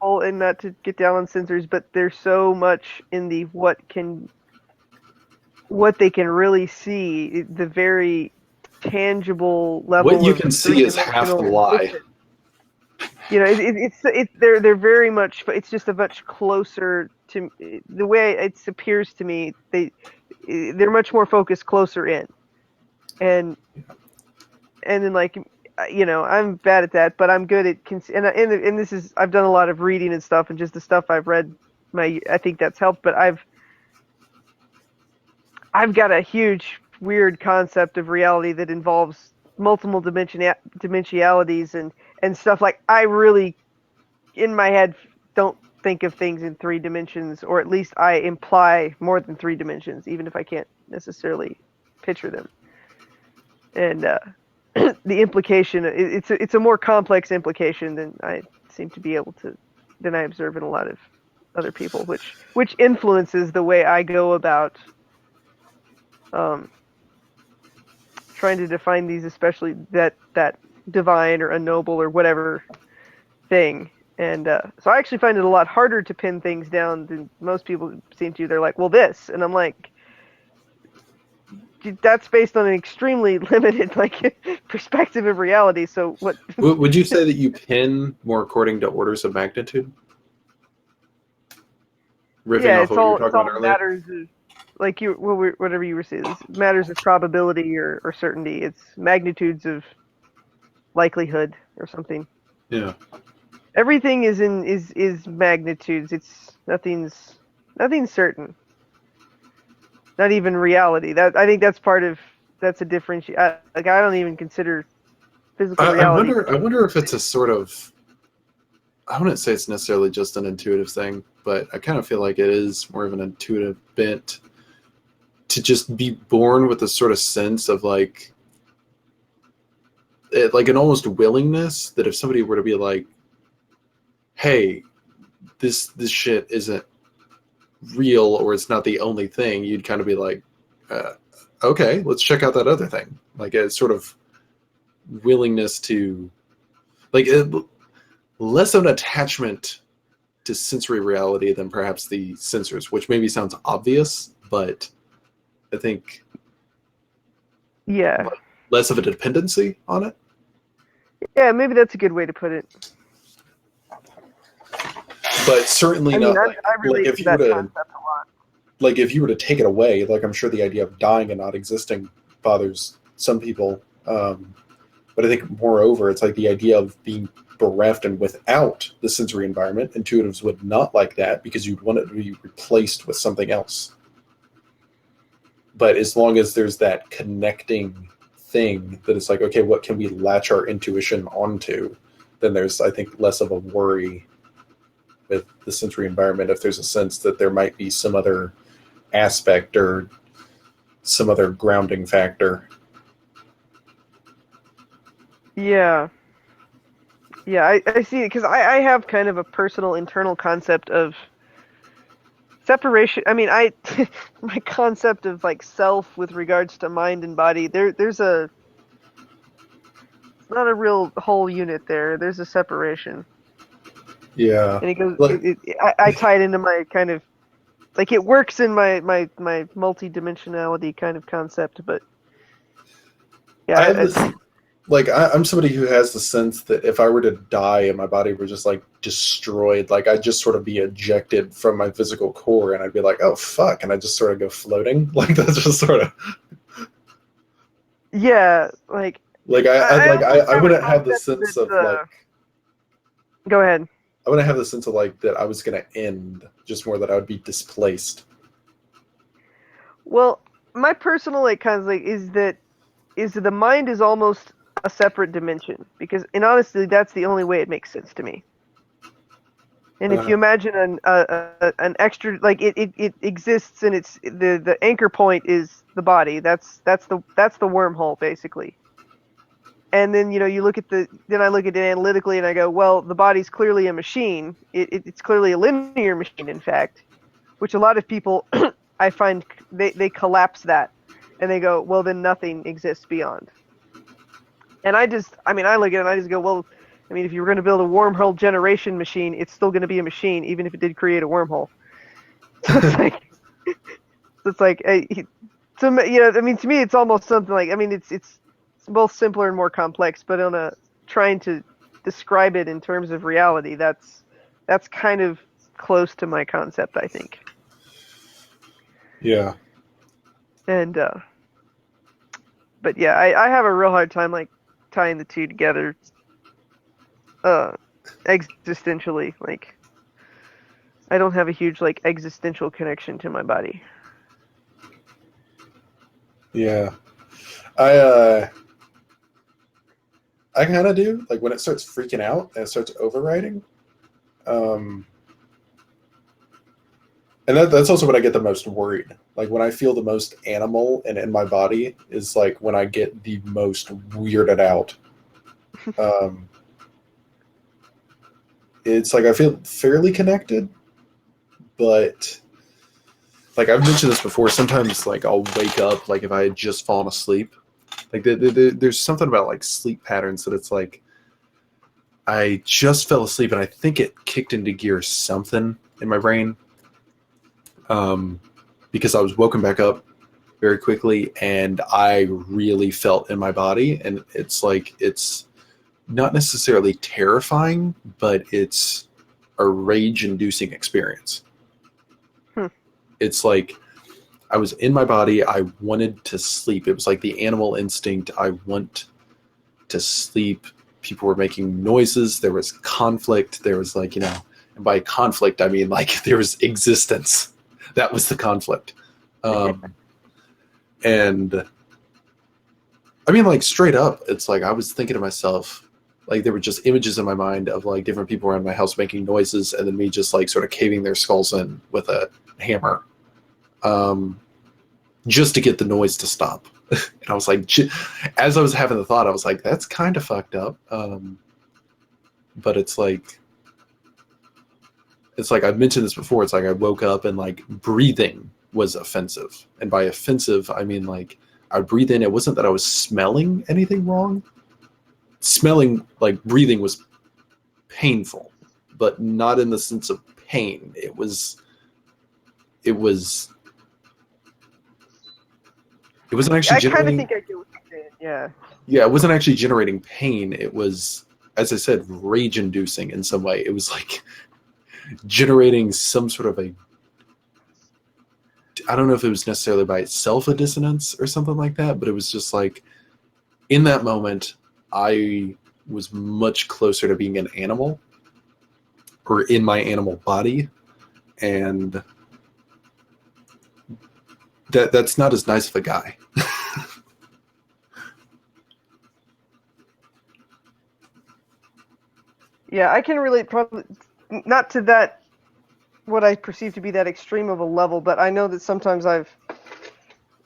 people, and not to get down on sensors, but there's so much in the what they can really see, the very tangible What level you of can see is half the three-dimensional lie. vision. You know, they're very much. It's just a much closer to the way it appears to me. They're much more focused closer in, and then like I'm bad at that, but I'm good at and this is I've done a lot of reading and stuff, and just the stuff I've read, I think that's helped. But I've got a huge weird concept of reality that involves multiple dimensionalities and stuff. Like I really in my head don't think of things in 3 dimensions, or at least I imply more than 3 dimensions, even if I can't necessarily picture them. And the implication, it's a more complex implication than I seem to be able to than I observe in a lot of other people, which influences the way I go about trying to define these, especially that divine or a noble or whatever thing. And so I actually find it a lot harder to pin things down than most people seem to. They're like, well, this. And I'm like, that's based on an extremely limited perspective of reality. So what? Would you say that you pin more according to orders of magnitude? Riffing Yeah, off of what you were it's talking about all earlier? matters of whatever you were saying. It's matters of probability or certainty. It's magnitudes of likelihood or something. Yeah. Everything is magnitudes. It's nothing's certain. Not even reality. That I think that's a differentiate. Like I don't even consider physical I reality. wonder. I wonder if it's a sort of. I wouldn't say it's necessarily just an intuitive thing, but I kind of feel like it is more of an intuitive bent to just be born with a sort of sense of like an almost willingness that if somebody were to be like, "Hey, this shit isn't real, or it's not the only thing," you'd kind of be like, "Okay, let's check out that other thing." Like a sort of willingness to like less of an attachment to sensory reality than perhaps the sensors, which maybe sounds obvious, but I think Yeah, less of a dependency on it. yeah. Maybe that's a good way to put it. But certainly I mean, not I like relate if to you were that to concept a lot. like if you were to take it away, like I'm sure the idea of dying and not existing bothers some people. But I think moreover, it's like the idea of being bereft and without the sensory environment. Intuitives would not like that because you'd want it to be replaced with something else. But as long as there's that connecting thing that it's like, okay, what can we latch our intuition onto? Then there's, I think, less of a worry with the sensory environment if there's a sense that there might be some other aspect or some other grounding factor. Yeah, yeah. I see it because I have kind of a personal internal concept of separation. I mean, my concept of like self with regards to mind and body. There's a it's not a real whole unit there. There's a separation, Yeah. and it goes. Like, I tie it into my kind of like it works in my multi-dimensionality kind of concept, but I yeah, have this, like, I'm somebody who has the sense that if I were to die and my body were just like destroyed, like I'd just sort of be ejected from my physical core and I'd be like, oh fuck, and I just sort of go floating. Like that's just sort of yeah. Like like I almost I have a wouldn't have the concept sense that's of like go ahead. I wouldn't have the sense of like that I was gonna end, just more that I would be displaced. Well, my personal like kind of like is that the mind is almost a separate dimension because, and honestly, that's the only way it makes sense to me. And if you Uh, imagine an extra like it exists and it's the anchor point is the body. That's the wormhole basically. And then you look at then I look at it analytically and I go, well, the body's clearly a machine. It's clearly a linear machine, in fact, which a lot of people I find they collapse that and they go, well, then nothing exists beyond. And I look at it and I just go, well, I mean, if you were going to build a wormhole generation machine, it's still going to be a machine, even if it did create a wormhole. So it's like, I mean, to me, it's almost something like, I mean, it's both simpler and more complex, but on a trying to describe it in terms of reality, that's kind of close to my concept, I think. Yeah. And but yeah, I have a real hard time like tying the two together existentially. Like I don't have a huge like existential connection to my body. Yeah. I kind of do. Like when it starts freaking out and it starts overriding. And that's also when I get the most worried. Like when I feel the most animal and in my body is like when I get the most weirded out. It's like I feel fairly connected, but like I've mentioned this before. Sometimes like I'll wake up like if I had just fallen asleep. Like there's something about like sleep patterns that it's like I just fell asleep and I think it kicked into gear something in my brain. Because I was woken back up very quickly and I really felt in my body, and it's like it's not necessarily terrifying, but it's a rage-inducing experience. It's like I was in my body, I wanted to sleep. It was like the animal instinct, I want to sleep. People were making noises, there was conflict, there was like, and by conflict I mean like there was existence. That was the conflict. And I mean, like straight up, it's like I was thinking to myself, like there were just images in my mind of like different people around my house making noises and then me just like sort of caving their skulls in with a hammer, just to get the noise to stop. And I was like, as I was having the thought, I was like, that's kind of fucked up. But it's like I've mentioned this before. It's like I woke up and like breathing was offensive. And by offensive, I mean like I would breathe in. It wasn't that I was smelling anything wrong. Smelling, like breathing was painful, but not in the sense of pain. It wasn't actually generating... I kind of think I get what you're saying, yeah. Yeah, it wasn't actually generating pain. It was, as I said, rage-inducing in some way. It was like generating some sort of a... I don't know if it was necessarily by itself a dissonance or something like that, but it was just like, in that moment, I was much closer to being an animal, or in my animal body, and that's not as nice of a guy. Yeah, I can relate, probably not to that, what I perceive to be that extreme of a level, but I know that sometimes I've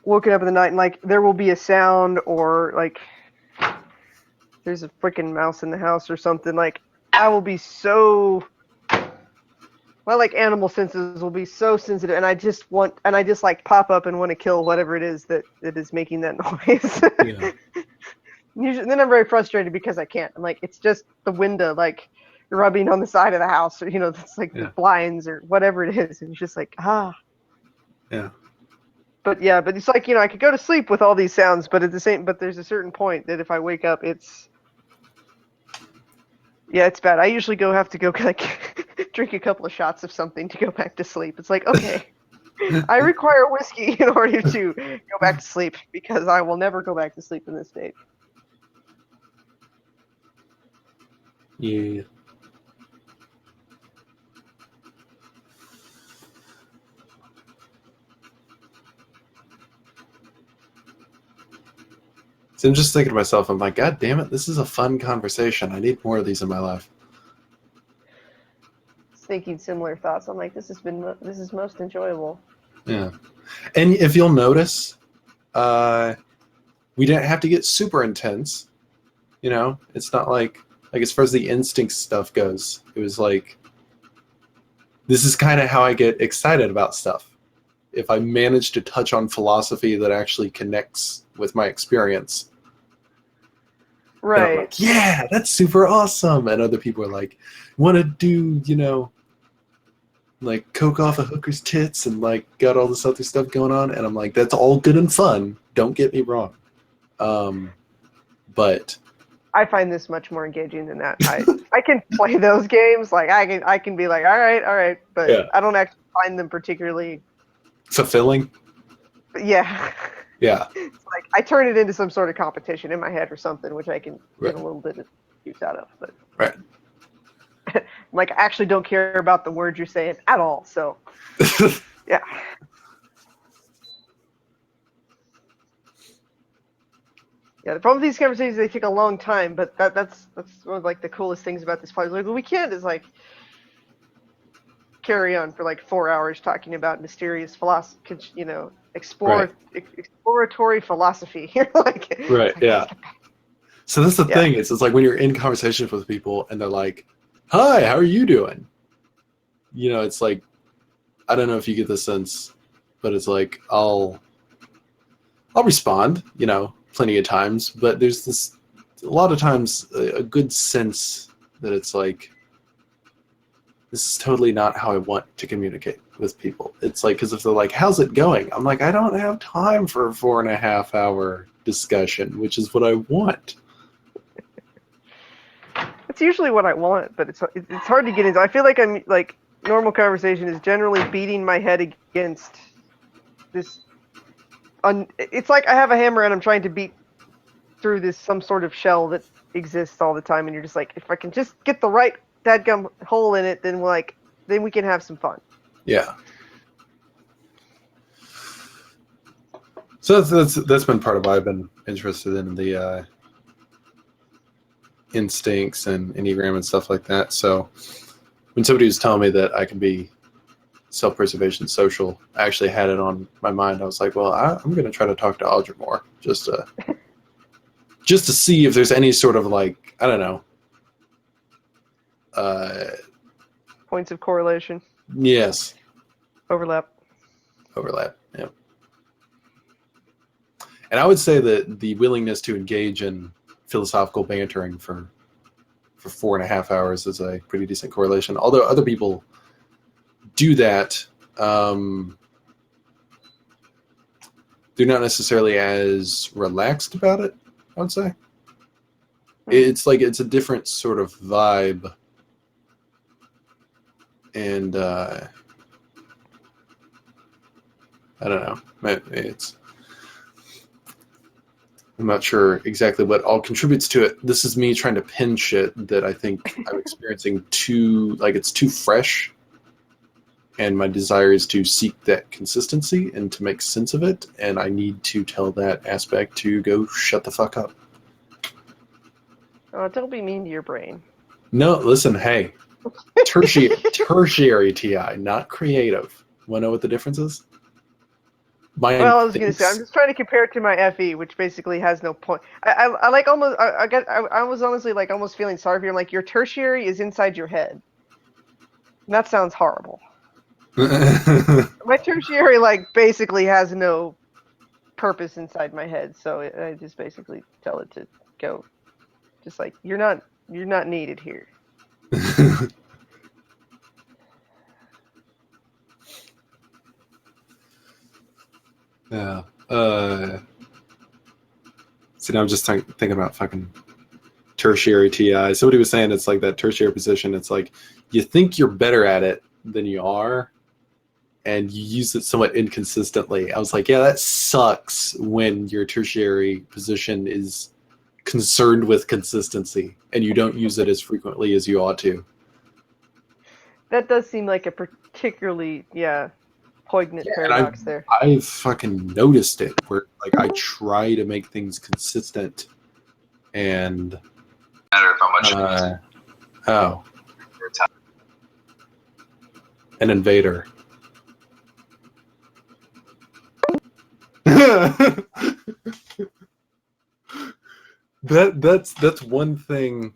woken up in the night and like there will be a sound, or like there's a freaking mouse in the house or something. Like I will be so, my like animal senses will be so sensitive, and I just like pop up and want to kill whatever it is that is making that noise. Yeah. Usually, then I'm very frustrated because I can't. I'm like, it's just the window like rubbing on the side of the house, or it's like the blinds or whatever it is, and it's just like Yeah. But it's like, I could go to sleep with all these sounds, but there's a certain point that if I wake up, it's bad. I usually have to go like drink a couple of shots of something to go back to sleep. It's like, okay, I require whiskey in order to go back to sleep, because I will never go back to sleep in this state. Yeah. So I'm just thinking to myself, I'm like, God damn it, this is a fun conversation. I need more of these in my life. Thinking similar thoughts. I'm like, this is most enjoyable. Yeah. And if you'll notice, we didn't have to get super intense. It's not like as far as the instinct stuff goes, it was like, this is kind of how I get excited about stuff. If I manage to touch on philosophy that actually connects with my experience, And I'm Right. like, yeah, that's super awesome. And other people are like, want to do, like coke off a hooker's tits and like got all this other stuff going on. And I'm like, that's all good and fun. Don't get me wrong. But I find this much more engaging than that. I can play those games, like I can be like, all right, but yeah, I don't actually find them particularly. fulfilling. Yeah, Yeah, it's like I turn it into some sort of competition in my head or something, which I can right, get a little bit of use out of. But right. like, I actually don't care about the words you're saying at all. So yeah. Yeah, the problem with these conversations, they take a long time, but that's one of like the coolest things about this podcast. Like, what we can't is like carry on for like 4 hours talking about mysterious philosophy, Right. exploratory philosophy. You're like, Right. Yeah. So that's the Yeah. thing. It's like when you're in conversations with people and they're like, "Hi, how are you doing?" It's like, I don't know if you get the sense, but it's like I'll respond, plenty of times, but there's this a lot of times a good sense that it's like this is totally not how I want to communicate with people. It's like, because if they're like, "How's it going?" I'm like, I don't have time for a 4.5 hour discussion, which is what I want. It's usually what I want, but it's hard to get into. I feel like I'm like normal conversation is generally beating my head against this. It's like I have a hammer and I'm trying to beat through this some sort of shell that exists all the time, and you're just like, if I can just get the right dadgum hole in it, then we can have some fun. Yeah. So that's been part of why I've been interested in the instincts and Enneagram and stuff like that. So when somebody was telling me that I can be self-preservation social, I actually had it on my mind. I was like, well, I'm going to try to talk to Audra more just to see if there's any sort of like, I don't know. Points of correlation. Yes. Overlap. Yeah. And I would say that the willingness to engage in philosophical bantering for 4.5 hours is a pretty decent correlation. Although other people do that, they're not necessarily as relaxed about it, I would say. It's like it's a different sort of vibe. And I don't know. I'm not sure exactly what all contributes to it. This is me trying to pin shit that I think I'm experiencing it's too fresh. And my desire is to seek that consistency and to make sense of it. And I need to tell that aspect to go shut the fuck up. Oh, don't be mean to your brain. No, listen, hey. Tertiary TI, not creative. Want to know what the difference is? Well, I was going to say, I'm just trying to compare it to my FE, which basically has no point. I like almost, I was honestly like almost feeling sorry for you. I'm like, your tertiary is inside your head. And that sounds horrible. My tertiary, like, basically has no purpose inside my head, so I just basically tell it to go. Just like, you're not needed here. Yeah. See, now I'm just thinking about fucking tertiary TI. Somebody was saying it's like that tertiary position. It's like you think you're better at it than you are, and you use it somewhat inconsistently. I was like, yeah, that sucks when your tertiary position is concerned with consistency and you don't use it as frequently as you ought to. That does seem like a particularly, poignant paradox there. I've fucking noticed it where like I try to make things consistent and matter how much an invader. That's one thing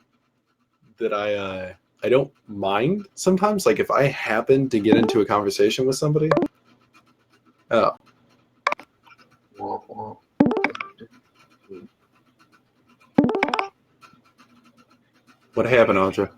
that I don't mind sometimes. Like if I happen to get into a conversation with somebody. Oh. What happened, Audra?